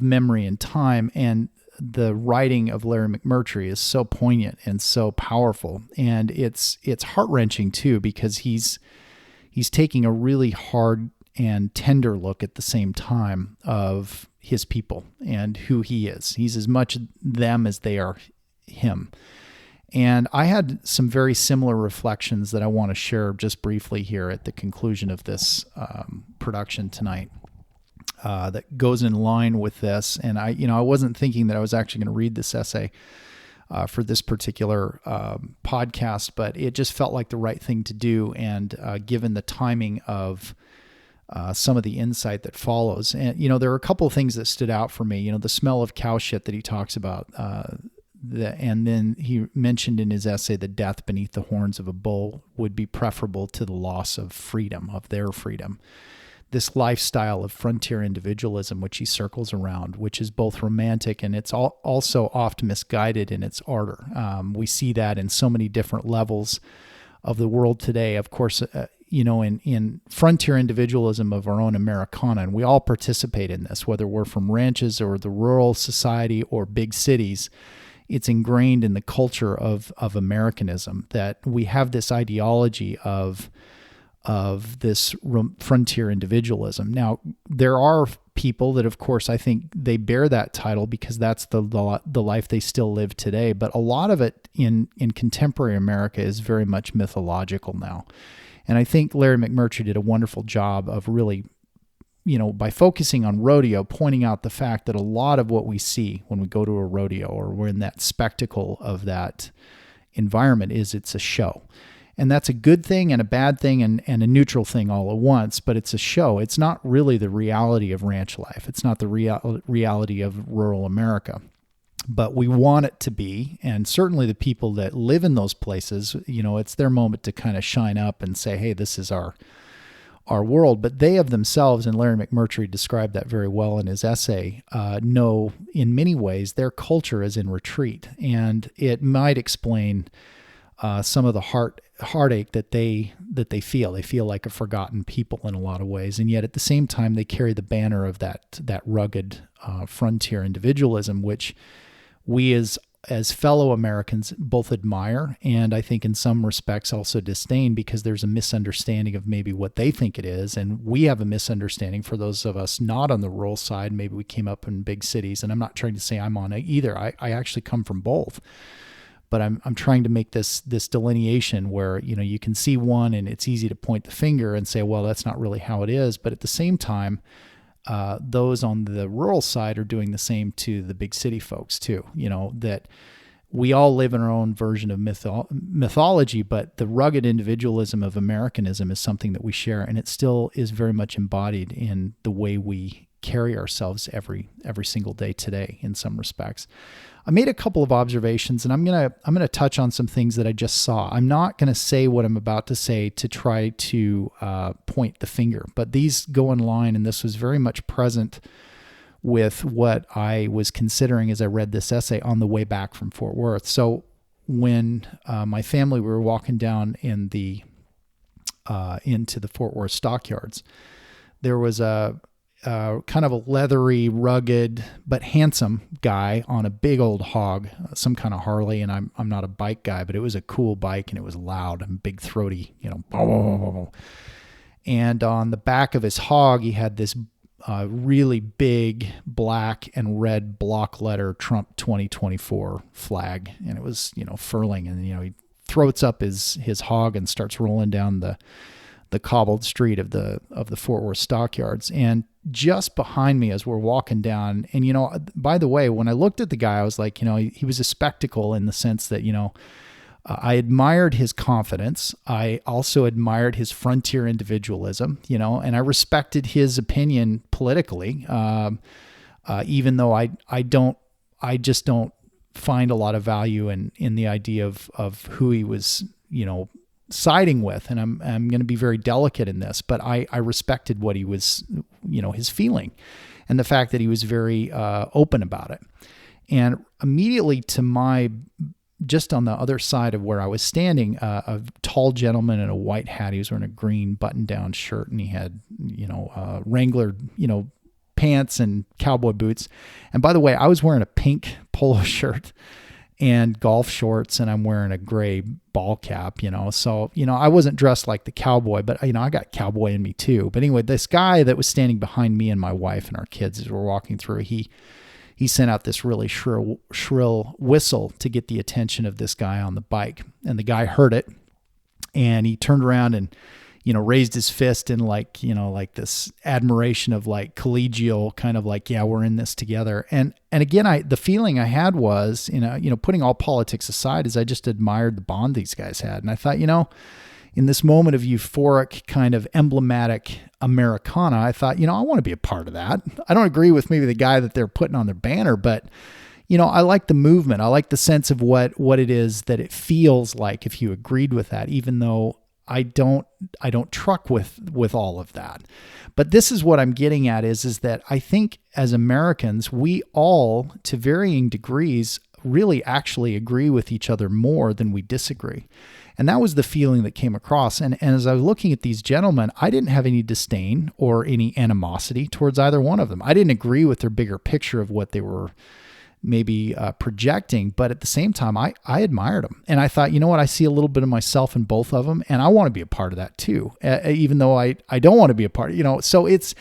memory and time, and the writing of Larry McMurtry is so poignant and so powerful, and it's heart-wrenching too, because he's taking a really hard and tender look at the same time of his people and who he is. He's as much them as they are him. And I had some very similar reflections that I want to share just briefly here at the conclusion of this production tonight that goes in line with this. And I wasn't thinking that I was actually going to read this essay for this particular podcast, but it just felt like the right thing to do. And given the timing of some of the insight that follows, and there are a couple of things that stood out for me. The smell of cow shit that he talks about. And then he mentioned in his essay that death beneath the horns of a bull would be preferable to the loss of freedom, of their freedom. This lifestyle of frontier individualism, which he circles around, which is both romantic and it's also oft misguided in its ardor. We see that in so many different levels of the world today. Of course, in frontier individualism of our own Americana, and we all participate in this, whether we're from ranches or the rural society or big cities. It's ingrained in the culture of Americanism that we have this ideology of this frontier individualism. Now, there are people that, of course, I think they bear that title because that's the life they still live today. But a lot of it in contemporary America is very much mythological now. And I think Larry McMurtry did a wonderful job of really, by focusing on rodeo, pointing out the fact that a lot of what we see when we go to a rodeo or we're in that spectacle of that environment it's a show. And that's a good thing and a bad thing and a neutral thing all at once, but it's a show. It's not really the reality of ranch life. It's not the reality of rural America. But we want it to be, and certainly the people that live in those places, it's their moment to kind of shine up and say, hey, this is our world. But they of themselves, and Larry McMurtry described that very well in his essay, know in many ways their culture is in retreat. And it might explain some of the heartache that they feel. They feel like a forgotten people in a lot of ways, and yet at the same time they carry the banner of that rugged frontier individualism, which we as fellow Americans both admire and I think in some respects also disdain, because there's a misunderstanding of maybe what they think it is, and we have a misunderstanding for those of us not on the rural side. Maybe we came up in big cities, and I'm not trying to say I'm on either. I actually come from both. But I'm trying to make this delineation where, you can see one and it's easy to point the finger and say, well, that's not really how it is. But at the same time, those on the rural side are doing the same to the big city folks too, that we all live in our own version of mythology, but the rugged individualism of Americanism is something that we share, and it still is very much embodied in the way we carry ourselves every single day today in some respects. I made a couple of observations, and I'm gonna touch on some things that I just saw. I'm not gonna say what I'm about to say to try to point the finger, but these go in line, and this was very much present with what I was considering as I read this essay on the way back from Fort Worth. So when my family, we were walking down in the into the Fort Worth stockyards, there was a kind of a leathery, rugged, but handsome guy on a big old hog, some kind of Harley. And I'm not a bike guy, but it was a cool bike, and it was loud and big throaty, And on the back of his hog, he had this really big black and red block letter Trump 2024 flag. And it was, furling, and, he throats up his hog and starts rolling down the cobbled street of the Fort Worth stockyards. And just behind me as we're walking down, and by the way, when I looked at the guy, I was like, he was a spectacle in the sense that, I admired his confidence. I also admired his frontier individualism, and I respected his opinion politically, even though I just don't find a lot of value in the idea of who he was, siding with. And I'm going to be very delicate in this, but I respected what he was, his feeling, and the fact that he was very open about it. And immediately to just on the other side of where I was standing, a tall gentleman in a white hat. He was wearing a green button-down shirt, and he had, Wrangler, pants and cowboy boots. And by the way, I was wearing a pink polo shirt and golf shorts, and I'm wearing a gray ball cap, So, I wasn't dressed like the cowboy, but, I got cowboy in me too. But anyway, this guy that was standing behind me and my wife and our kids as we're walking through, he sent out this really shrill whistle to get the attention of this guy on the bike. And the guy heard it, and he turned around and, raised his fist in like this admiration of like collegial kind of like, yeah, we're in this together. And again, the feeling I had was, putting all politics aside, is I just admired the bond these guys had. And I thought, in this moment of euphoric kind of emblematic Americana, I thought, I want to be a part of that. I don't agree with maybe the guy that they're putting on their banner, but, I like the movement. I like the sense of what it is that it feels like if you agreed with that, even though I don't truck with all of that. But this is what I'm getting at is that I think as Americans, we all, to varying degrees, really actually agree with each other more than we disagree. And that was the feeling that came across. And as I was looking at these gentlemen, I didn't have any disdain or any animosity towards either one of them. I didn't agree with their bigger picture of what they were maybe projecting, but at the same time, I admired them. And I thought, what, I see a little bit of myself in both of them, and I want to be a part of that too, even though I don't want to be a part, so it's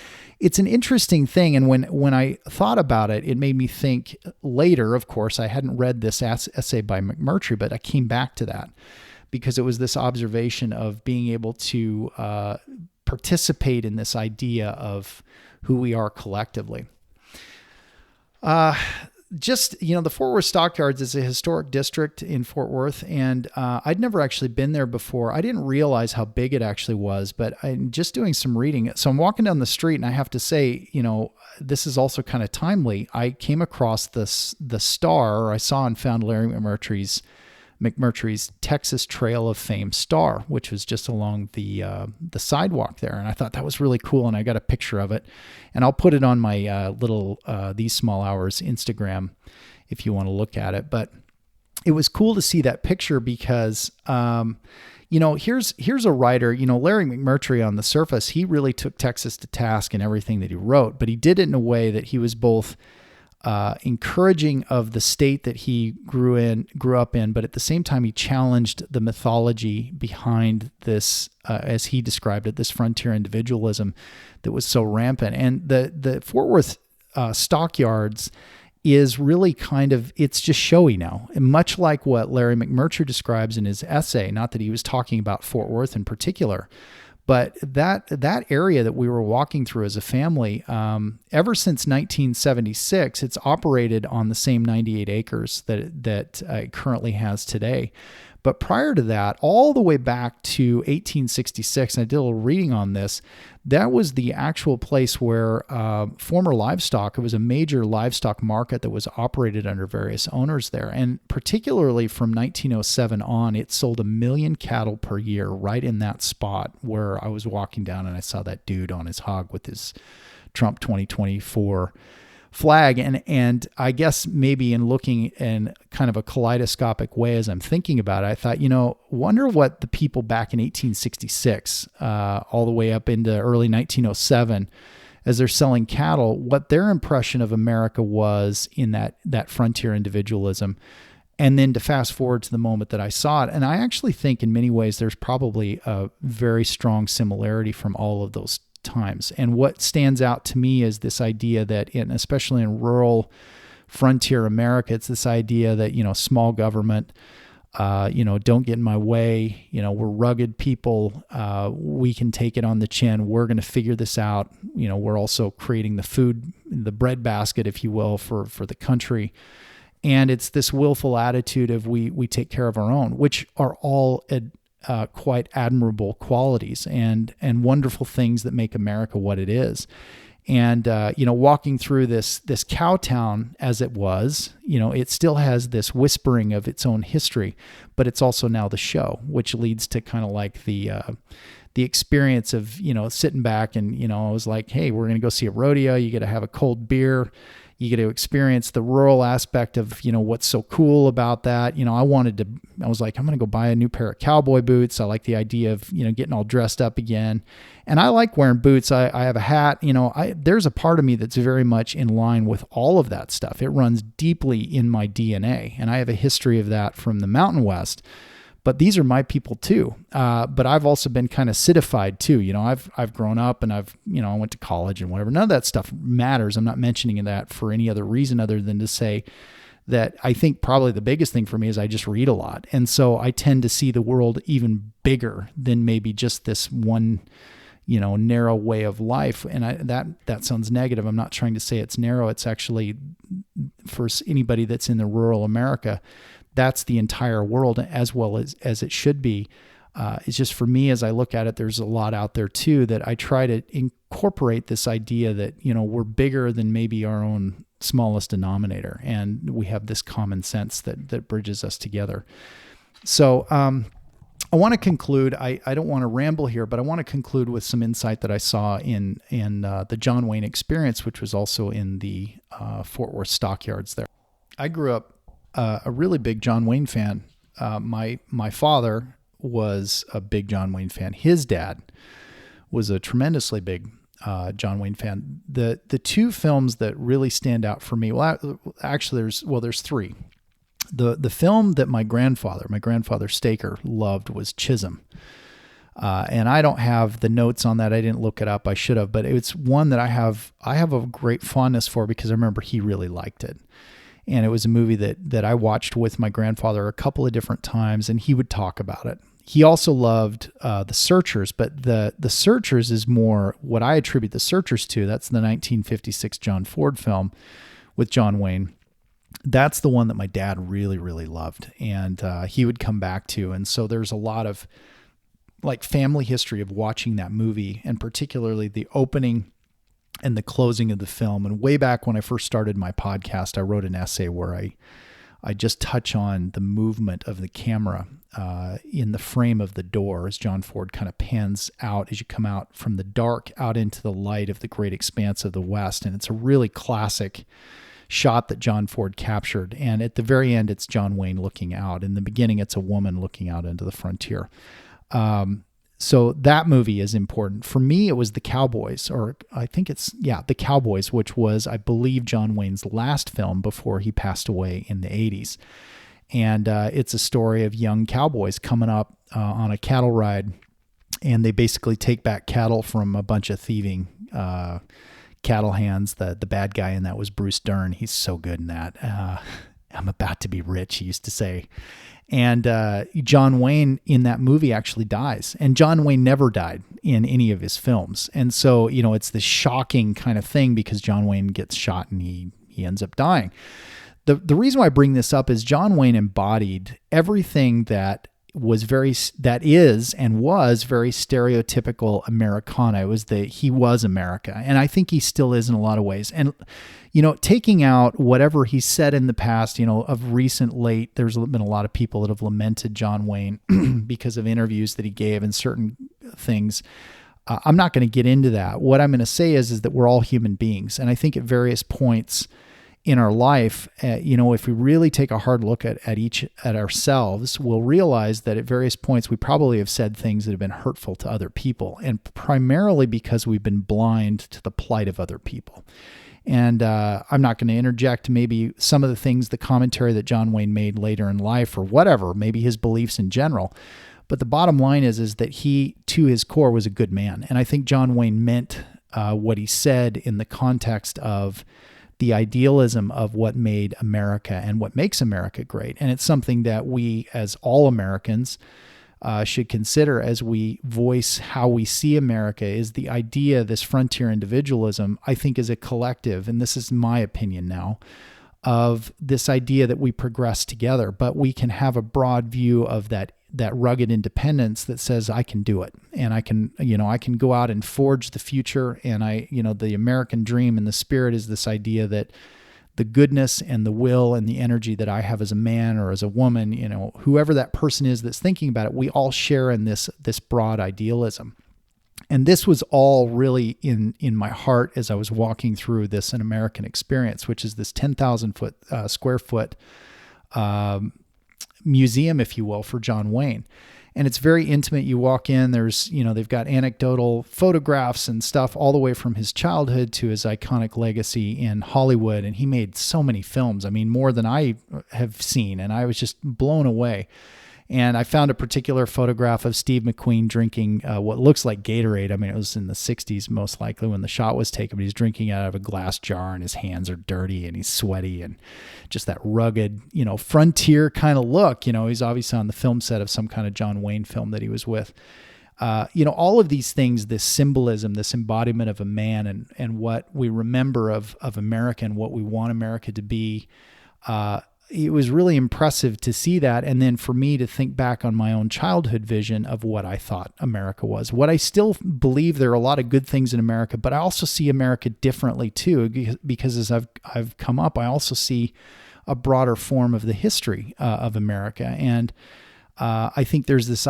an interesting thing. And when I thought about it, it made me think later, of course, I hadn't read this essay by McMurtry, but I came back to that because it was this observation of being able to participate in this idea of who we are collectively. just, the Fort Worth Stockyards is a historic district in Fort Worth, and I'd never actually been there before. I didn't realize how big it actually was, but I'm just doing some reading. So I'm walking down the street, and I have to say, this is also kind of timely. I came across the star, or I saw and found Larry McMurtry's Texas Trail of Fame star, which was just along the sidewalk there. And I thought that was really cool. And I got a picture of it, and I'll put it on my little These Small Hours Instagram if you want to look at it. But it was cool to see that picture because, here's a writer, Larry McMurtry on the surface, he really took Texas to task in everything that he wrote, but he did it in a way that he was both encouraging of the state that he grew up in, but at the same time, he challenged the mythology behind this, as he described it, this frontier individualism that was so rampant. And the Fort Worth Stockyards is really it's just showy now. And much like what Larry McMurtry describes in his essay, not that he was talking about Fort Worth in particular, but that area that we were walking through as a family, ever since 1976, it's operated on the same 98 acres that it currently has today. But prior to that, all the way back to 1866, and I did a little reading on this, that was the actual place where former livestock, it was a major livestock market that was operated under various owners there. And particularly from 1907 on, it sold 1 million cattle per year right in that spot where I was walking down and I saw that dude on his hog with his Trump 2024 flag. And I guess maybe in looking in kind of a kaleidoscopic way as I'm thinking about it, I thought, wonder what the people back in 1866, all the way up into early 1907, as they're selling cattle, what their impression of America was in that frontier individualism. And then to fast forward to the moment that I saw it. And I actually think in many ways, there's probably a very strong similarity from all of those times. And what stands out to me is this idea that especially in rural frontier America, it's this idea that, small government, don't get in my way. We're rugged people. We can take it on the chin. We're going to figure this out. We're also creating the food, the bread basket, if you will, for the country. And it's this willful attitude of we take care of our own, which are all quite admirable qualities and wonderful things that make America what it is. And, walking through this cow town as it was, it still has this whispering of its own history, but it's also now the show, which leads to kind of like the experience of, sitting back and, I was like, hey, we're going to go see a rodeo. You get to have a cold beer. You get to experience the rural aspect of, what's so cool about that. I was like, I'm going to go buy a new pair of cowboy boots. I like the idea of, getting all dressed up again. And I like wearing boots. I have a hat. There's a part of me that's very much in line with all of that stuff. It runs deeply in my DNA. And I have a history of that from the Mountain West. But these are my people too. But I've also been kind of citified too. I've grown up and I went to college and whatever. None of that stuff matters. I'm not mentioning that for any other reason other than to say that I think probably the biggest thing for me is I just read a lot. And so I tend to see the world even bigger than maybe just this one, narrow way of life. And that sounds negative. I'm not trying to say it's narrow. It's actually, for anybody that's in the rural America, that's the entire world as well as it should be. It's just for me, as I look at it, there's a lot out there too, that I try to incorporate this idea that, we're bigger than maybe our own smallest denominator. And we have this common sense that bridges us together. So I want to conclude, I don't want to ramble here, but I want to conclude with some insight that I saw in the John Wayne Experience, which was also in the Fort Worth Stockyards there. I grew up a really big John Wayne fan. My father was a big John Wayne fan. His dad was a tremendously big John Wayne fan. The two films that really stand out for me, actually there's three. The film that my grandfather Staker loved was Chisholm. And I don't have the notes on that. I didn't look it up. I should have, but it's one that I have a great fondness for because I remember he really liked it. And it was a movie that I watched with my grandfather a couple of different times, and he would talk about it. He also loved The Searchers, but the Searchers is more what I attribute The Searchers to. That's the 1956 John Ford film with John Wayne. that's the one that my dad really, really loved, and he would come back to. And so there's a lot of like family history of watching that movie, and particularly the opening and the closing of the film. And way back when I first started my podcast, I wrote an essay where I just touch on the movement of the camera in the frame of the door as John Ford kind of pans out as you come out from the dark out into the light of the great expanse of the West. And it's a really classic shot that John Ford captured. And at the very end, it's John Wayne looking out. In the beginning, it's a woman looking out into the frontier. So that movie is important. For me, it was The Cowboys, or I think it's, The Cowboys, which was, I believe, John Wayne's last film before he passed away in the 80s. And it's a story of young cowboys coming up on a cattle ride, and they basically take back cattle from a bunch of thieving cattle hands. The bad guy in that was Bruce Dern. He's so good in that. I'm about to be rich, he used to say. And John Wayne in that movie actually dies. And John Wayne never died in any of his films. And so, it's this shocking kind of thing because John Wayne gets shot and he ends up dying. The reason why I bring this up is John Wayne embodied everything that is and was very stereotypical Americana. It was he was America. And I think he still is in a lot of ways. And, taking out whatever he said in the past, of recent late, there's been a lot of people that have lamented John Wayne because of interviews that he gave and certain things. I'm not going to get into that. What I'm going to say is that we're all human beings. And I think at various points in our life, if we really take a hard look at ourselves, we'll realize that at various points we probably have said things that have been hurtful to other people, and primarily because we've been blind to the plight of other people. And I'm not going to interject maybe some of the commentary that John Wayne made later in life or whatever, maybe his beliefs in general. But the bottom line is that he, to his core, was a good man. And I think John Wayne meant what he said in the context of the idealism of what made America and what makes America great. And it's something that we, as all Americans, should consider as we voice how we see America, is the idea, this frontier individualism, I think is a collective, and this is my opinion now, of this idea that we progress together, but we can have a broad view of that rugged independence that says, I can do it. And I can go out and forge the future. And the American dream and the spirit is this idea that the goodness and the will and the energy that I have as a man or as a woman, whoever that person is that's thinking about it, we all share in this broad idealism. And this was all really in my heart as I was walking through this An American Experience, which is this 10,000 square foot museum, if you will, for John Wayne. And it's very intimate. You walk in, there's, they've got anecdotal photographs and stuff all the way from his childhood to his iconic legacy in Hollywood. And he made so many films, more than I have seen. And I was just blown away. And I found a particular photograph of Steve McQueen drinking what looks like Gatorade. It was in the 60s, most likely, when the shot was taken, but he's drinking out of a glass jar and his hands are dirty and he's sweaty and just that rugged, frontier kind of look. He's obviously on the film set of some kind of John Wayne film that he was with. All of these things, this symbolism, this embodiment of a man and what we remember of America and what we want America to be, it was really impressive to see that. And then for me to think back on my own childhood vision of what I thought America was. What I still believe there are a lot of good things in America, but I also see America differently too, because as I've come up, I also see a broader form of the history of America. And I think there's this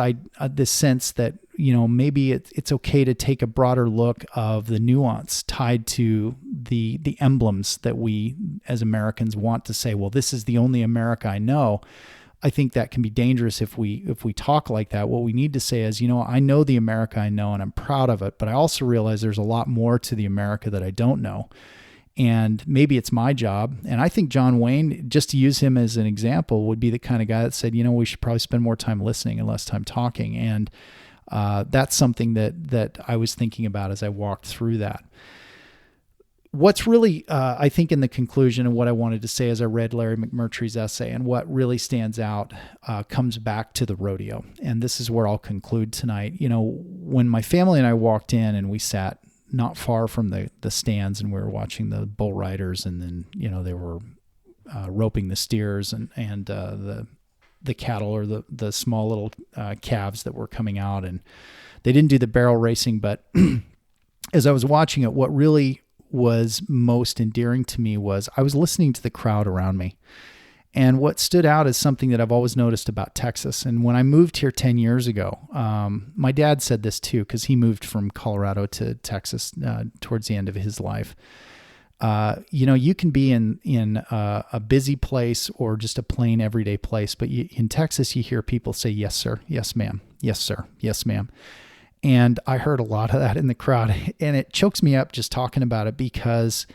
sense that, maybe it's okay to take a broader look of the nuance tied to the emblems that we as Americans want to say, well, this is the only America I know. I think that can be dangerous if we talk like that. What we need to say is, I know the America I know and I'm proud of it, but I also realize there's a lot more to the America that I don't know. And maybe it's my job. And I think John Wayne, just to use him as an example, would be the kind of guy that said, we should probably spend more time listening and less time talking. And that's something that I was thinking about as I walked through that. What's really, I think, in the conclusion of what I wanted to say as I read Larry McMurtry's essay, and what really stands out comes back to the rodeo. And this is where I'll conclude tonight. When my family and I walked in and we sat not far from the stands and we were watching the bull riders, and then, there were roping the steers and the cattle or the small little calves that were coming out. And they didn't do the barrel racing, but as I was watching it, what really was most endearing to me was I was listening to the crowd around me. And what stood out is something that I've always noticed about Texas. And when I moved here 10 years ago, my dad said this too, because he moved from Colorado to Texas towards the end of his life. You can be in a busy place or just a plain everyday place, but in Texas, you hear people say, "Yes, sir. Yes, ma'am. Yes, sir. Yes, ma'am." And I heard a lot of that in the crowd, and it chokes me up just talking about it, because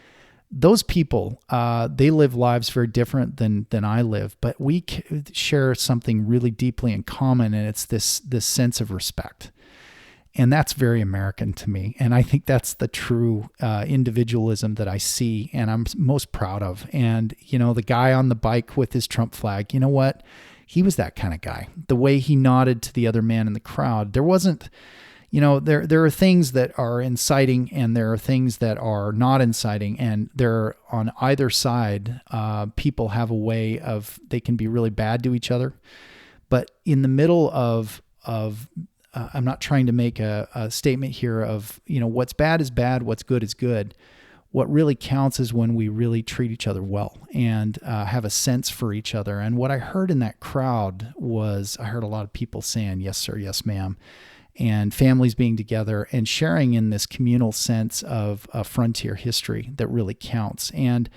those people, they live lives very different than I live, but we share something really deeply in common, and it's this sense of respect. And that's very American to me. And I think that's the true individualism that I see and I'm most proud of. And, the guy on the bike with his Trump flag, you know what? He was that kind of guy. The way he nodded to the other man in the crowd, there wasn't, there are things that are inciting and there are things that are not inciting. And there on either side, people have a way of, they can be really bad to each other. But in the middle of I'm not trying to make a statement here of, what's bad is bad, what's good is good. What really counts is when we really treat each other well and have a sense for each other. And what I heard in that crowd was, I heard a lot of people saying, "Yes, sir, yes, ma'am," and families being together and sharing in this communal sense of a frontier history that really counts. And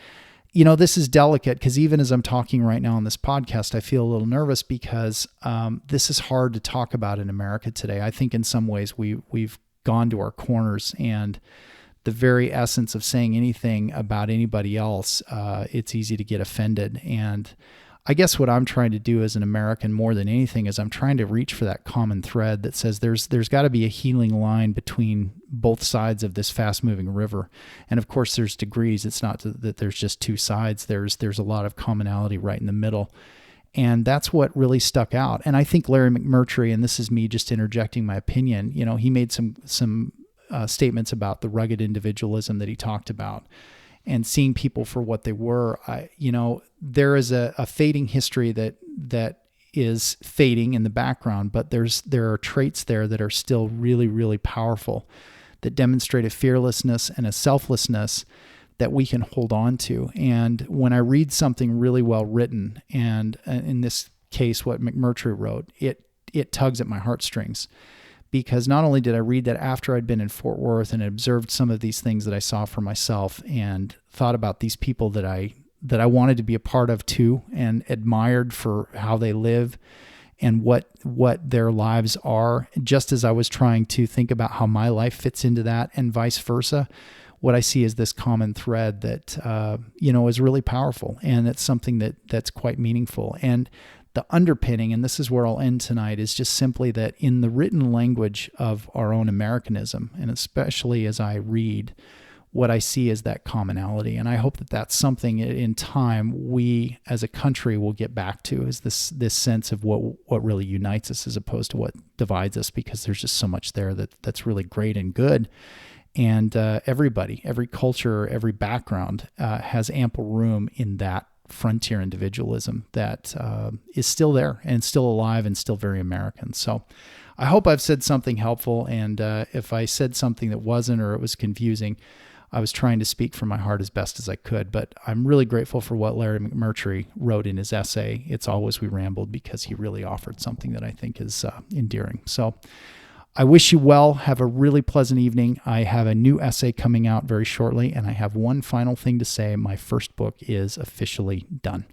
this is delicate because even as I'm talking right now on this podcast, I feel a little nervous because this is hard to talk about in America today. I think in some ways we've gone to our corners, and the very essence of saying anything about anybody else, it's easy to get offended. And I guess what I'm trying to do as an American more than anything is I'm trying to reach for that common thread that says there's got to be a healing line between both sides of this fast-moving river. And of course, there's degrees. It's not that there's just two sides. There's a lot of commonality right in the middle. And that's what really stuck out. And I think Larry McMurtry, and this is me just interjecting my opinion, he made some statements about the rugged individualism that he talked about. And seeing people for what they were, there is a fading history that is fading in the background, but there are traits there that are still really, really powerful, that demonstrate a fearlessness and a selflessness that we can hold on to. And when I read something really well written, and in this case, what McMurtry wrote, it tugs at my heartstrings. Because not only did I read that after I'd been in Fort Worth and observed some of these things that I saw for myself and thought about these people that I wanted to be a part of too, and admired for how they live and what their lives are, just as I was trying to think about how my life fits into that and vice versa, what I see is this common thread that, is really powerful. And it's something that's quite meaningful. And the underpinning, and this is where I'll end tonight, is just simply that in the written language of our own Americanism, and especially as I read, what I see is that commonality. And I hope that that's something in time we as a country will get back to, is this sense of what really unites us as opposed to what divides us, because there's just so much there that's really great and good. And everybody, every culture, every background has ample room in that frontier individualism that is still there and still alive and still very American. So I hope I've said something helpful. And if I said something that wasn't, or it was confusing, I was trying to speak from my heart as best as I could. But I'm really grateful for what Larry McMurtry wrote in his essay, It's Always We Rambled, because he really offered something that I think is endearing. So I wish you well. Have a really pleasant evening. I have a new essay coming out very shortly, and I have one final thing to say. My first book is officially done.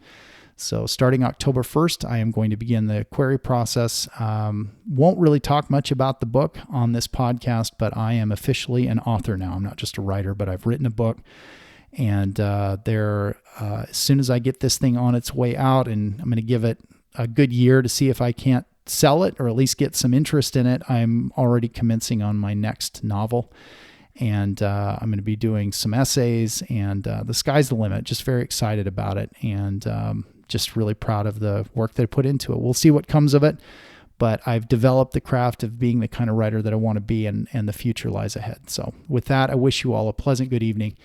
So starting October 1st, I am going to begin the query process. Won't really talk much about the book on this podcast, but I am officially an author now. I'm not just a writer, but I've written a book. And as soon as I get this thing on its way out, and I'm going to give it a good year to see if I can't sell it or at least get some interest in it, I'm already commencing on my next novel. And I'm going to be doing some essays, and the sky's the limit. Just very excited about it, and just really proud of the work that I put into it. We'll see what comes of it, but I've developed the craft of being the kind of writer that I want to be, and the future lies ahead. So with that, I wish you all a pleasant good evening,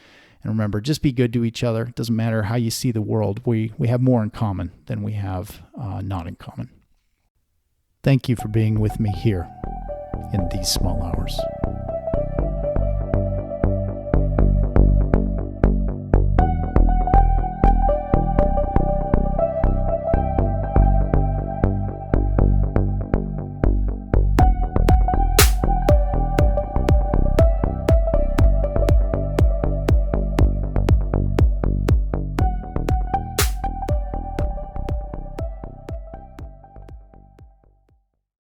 And remember, just be good to each other. It doesn't matter how you see the world. We have more in common than we have not in common. Thank you for being with me here in these small hours.